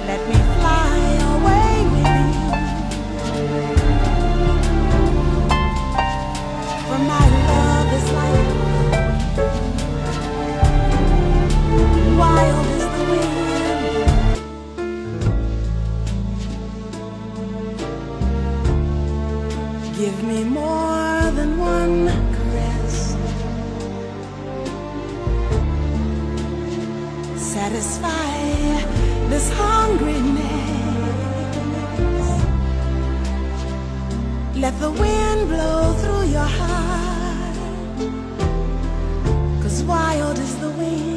Let me fly away with you, for my love is like wild as the wind. Give me more than one caress, satisfy this hungriness. Let the wind blow through your heart, 'cause wild is the wind.